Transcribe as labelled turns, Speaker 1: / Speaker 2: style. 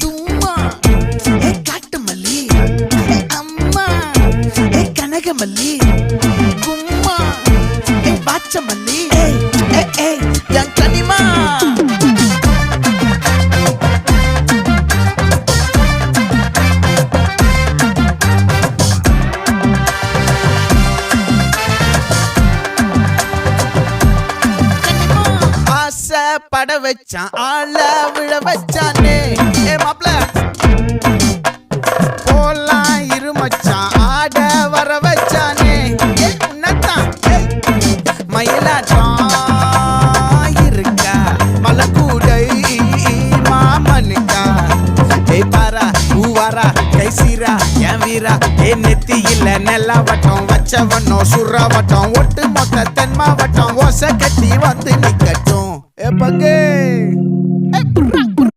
Speaker 1: தும்மா ஏ காட்டு மல்லி ஏ அம்மா ஏ கனகமல்லி கும்மா ஏ பாச்ச மல்லி ஏ என் கனிமா பட வச்சான் ஆள விழ வச்சானே ஏ மாப்ள போலாம் இருமச்சான் ஆட வர வச்சானே ஏ உன்னத்தான் மயிலாட்டம் இருக்கா மலக்கூடை மாமனுக்கா ஏய் பாரா பூவாரா கைசீரா என் வீரா ஏ நெத்தி இல்ல நெல்லா வட்டம் வச்சவனோ சுறா வட்டம் ஒட்டு மொத்த தென் மாவட்டம் ஓசை கட்டி வந்து நிக்கட்டும். É pra quem?